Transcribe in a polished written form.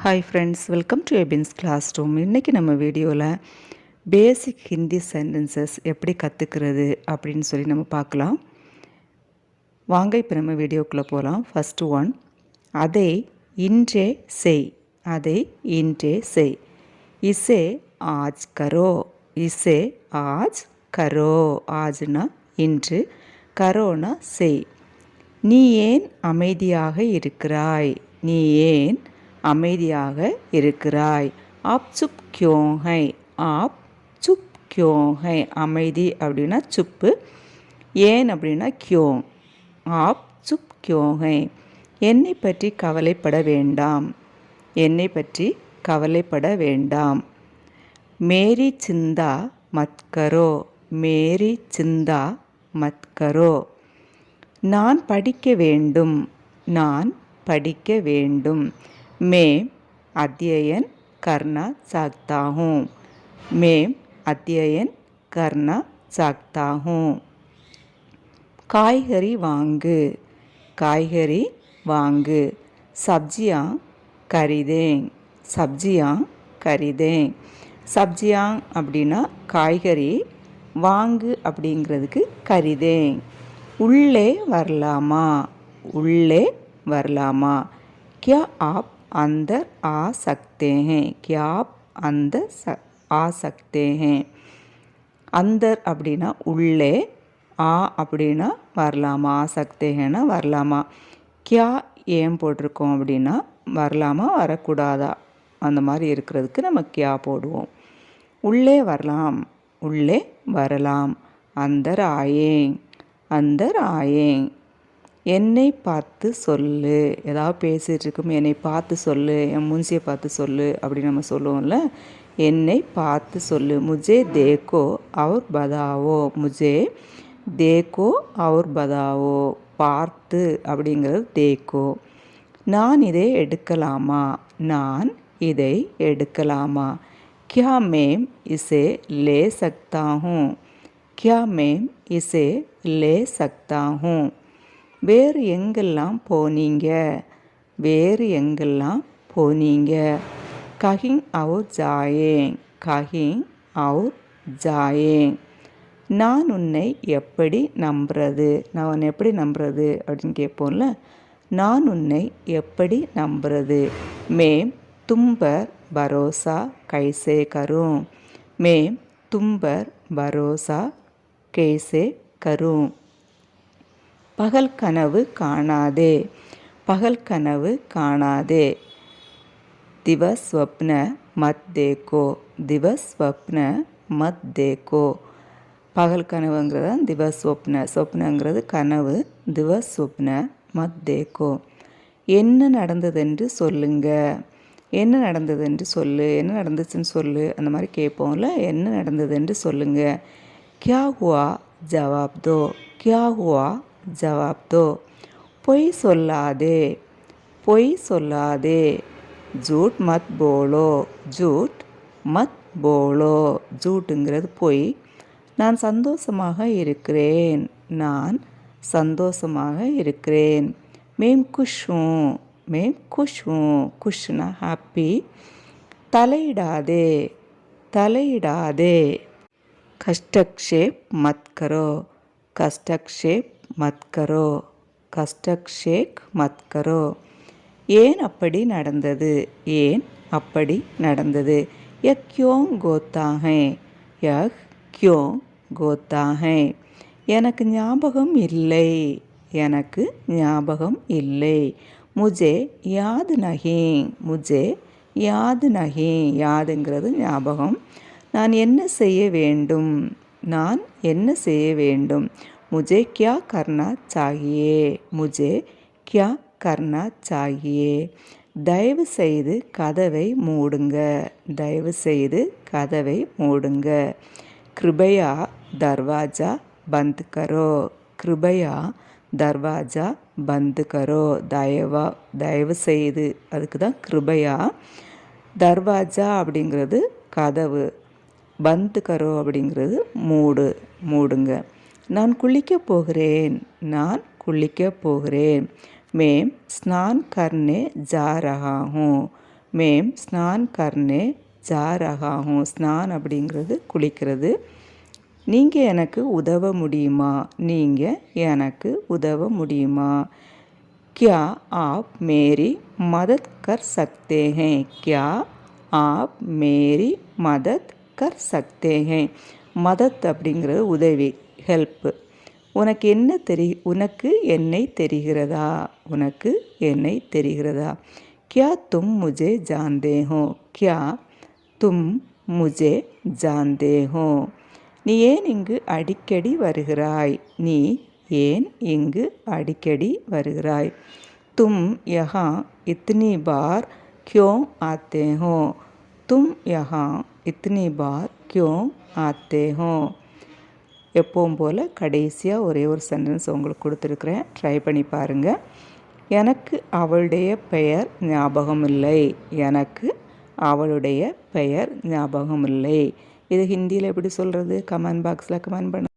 Hi friends, welcome to Ebin's classroom. இன்றைக்கி நம்ம வீடியோவில் பேசிக் ஹிந்தி சென்டென்சஸ் எப்படி கற்றுக்கிறது அப்படின்னு சொல்லி நம்ம பார்க்கலாம். வாங்க இப்போ நம்ம வீடியோக்குள்ளே போகலாம். ஃபஸ்ட்டு ஒன், அதை இன்றே செய். அதை இன்றே செய். இசே ஆஜ் கரோ. இசே ஆஜ் கரோ. ஆஜ்னா இன்று, கரோனா செய். நீ ஏன் அமைதியாக இருக்கிறாய்? நீ ஏன் அமைதியாக இருக்கிறாய்? ஆப் சுப் கியோ ஹை. ஆப் சுப் கியோ ஹை. அமைதி அப்படின்னா சுப்பு, ஏன் அப்படின்னா கியோ. ஆப் சுப் கியோ ஹை. என்னை பற்றி கவலைப்பட வேண்டாம். என்னை பற்றி கவலைப்பட வேண்டாம். மேரி சிந்தா மத் கரோ. மேரி சிந்தா மத் கரோ. நான் படிக்க வேண்டும். நான் படிக்க வேண்டும். मैं अध्ययन करना चाहता हूँ. मैं अध्ययन करना चाहता हूँ. காய்கறி வாங்கு. காய்கறி வாங்கு. சப்ஜியாं खरीदें. சப்ஜியாं खरीदें. சப்ஜியாं அப்படின்னா காய்கறி, வாங்கு அப்படிங்கிறதுக்கு खरीदें. உள்ளே வரலாமா? உள்ளே வரலாமா? क्या आप अंदर आ सकते हैं? क्या आप अंदर आ सकते हैं? अंदर அப்படின்னா உள்ளே, ஆ அப்படின்னா வரலாமா, ஆ சக்தேன்னா வரலாமா. கியா ஏன் போட்டிருக்கோம் அப்படின்னா வரலாமா வரக்கூடாதா அந்த மாதிரி இருக்கிறதுக்கு நம்ம கியா போடுவோம். உள்ளே வரலாம், உள்ளே வரலாம். அந்தர் ஆயேங். அந்தர் ஆயேங். என்னை பார்த்து சொல்லு. ஏதாவது பேசிகிட்டு இருக்கும், என்னை பார்த்து சொல்லு, என் மூஞ்சியை பார்த்து சொல்லு அப்படி நம்ம சொல்லுவோம்ல. என்னை பார்த்து சொல்லு. முஜே தேக்கோ அவர் பதாவோ. முஜே தேக்கோ அவர் பதாவோ. பார்த்து அப்படிங்கிறது தேக்கோ. நான் இதை எடுக்கலாமா? நான் இதை எடுக்கலாமா? கியா மேம் இசே லே சக்தா ஹூம். கியா மேம் இசே லே சக்தா ஹூம். வேறு எங்கெல்லாம் போனீங்க? வேறு எங்கெல்லாம் போனீங்க? கஹிங் அவுர் ஜாயேங். கஹிங் அவுர் ஜாயேங். நான் உன்னை எப்படி நம்புறது? நான் உன்னை எப்படி நம்புறது அப்படின்னு கேட்போம்ல. நான் உன்னை எப்படி நம்புறது? மேம் தும்பர் பரோசா கைசே கரும். மேம் தும்பர் பரோசா கைசே கரும். பகல் கனவு காணாதே. பகல் கனவு காணாதே. திவஸ் ஸ்வப்ன மத் தேக்கோ. திவஸ் ஸ்வப்ன மத் தேக்கோ. பகல் கனவுங்கிறது திவஸ் ஸ்வப்ன. ஸ்வப்னங்கிறது கனவு. திவஸ் ஸ்வப்ன மத் தேக்கோ. என்ன நடந்ததென்று சொல்லுங்க. என்ன நடந்ததென்று சொல்லு. என்ன நடந்துச்சுன்னு சொல்லு அந்த மாதிரி கேட்போம்ல. என்ன நடந்ததென்று சொல்லுங்க. கியா ஹுவா ஜவாப் தோ. கியா ஹுவா ஜவாப் தோ. பொய் சொல்லாதே. பொய் சொல்லாதே. ஜூட் மத் போலோ. ஜூட் மத் போலோ. ஜூட்டுங்கிறது பொய். நான் சந்தோஷமாக இருக்கிறேன். நான் சந்தோஷமாக இருக்கிறேன். மேம் குஷ் ஹூம். மேம் குஷ் ஹூம். குஷ்னா ஹாப்பி. தலையிடாதே. தலையிடாதே. கஷ்டக்ஷேப் மத் கரோ. கஷ்டக்ஷேப் மத் கரோ. கஷ்டக்ஷேக் மத் கரோ. ஏன் அப்படி நடந்தது? ஏன் அப்படி நடந்தது? யக் கியோங் கோத்தா ஹை. யக் கியோங் கோத்தா ஹை. எனக்கு ஞாபகம் இல்லை. எனக்கு ஞாபகம் இல்லை. முஜே யாத் நஹி. முஜே யாத் நஹி. யாதுங்கிறது ஞாபகம். நான் என்ன செய்ய வேண்டும்? நான் என்ன செய்ய வேண்டும்? मुझे क्या करना चाहिए? मुझे क्या करना चाहिए? தயவு செய்து கதவை மூடுங்க. தயவு செய்து கதவை மூடுங்க. கிருபயா தர்வாஜா பந்த் கரோ. கிருபயா தர்வாஜா பந்த் கரோ. தயவு செய்து, அதுக்கு தான் கிருபயா. தர்வாஜா அப்படிங்கிறது கதவு, பந்த் கரோ அப்படிங்கிறது மூடுங்க. நான் குளிக்கப் போகிறேன். நான் குளிக்கப் போகிறேன். मैं स्नान करने जा रहा हूँ. மேம் ஸ்நான் கர்னே ஜா ரஹா ஹூம். ஸ்நான் அப்படிங்கிறது குளிக்கிறது. நீங்கள் எனக்கு உதவ முடியுமா? நீங்கள் எனக்கு உதவ முடியுமா? क्या आप मेरी मदद कर सकते हैं? क्या आप मेरी मदद कर सकते हैं? மதத் அப்படிங்கிறது உதவி, ஹெல்ப்பு. உனக்கு என்னை தெரிகிறதா? உனக்கு என்னை தெரிகிறதா? क्या तुम मुझे जानते हो? क्या तुम मुझे जानते हो? நீ ஏன் இங்கு அடிக்கடி வருகிறாய்? நீ ஏன் இங்கு அடிக்கடி வருகிறாய்? तुम यहाँ इतनी बार क्यों आते हो? तुम यहाँ इतनी बार क्यों आते हो? எப்பவும் போல் கடைசியாக ஒரே ஒரு சென்டென்ஸ் உங்களுக்கு கொடுத்துருக்குறேன், ட்ரை பண்ணி பாருங்கள். எனக்கு அவளுடைய பெயர் ஞாபகமில்லை. எனக்கு அவளுடைய பெயர் ஞாபகமில்லை. இது ஹிந்தியில் எப்படி சொல்கிறது? கமெண்ட் பாக்ஸில் கமெண்ட் பண்ண.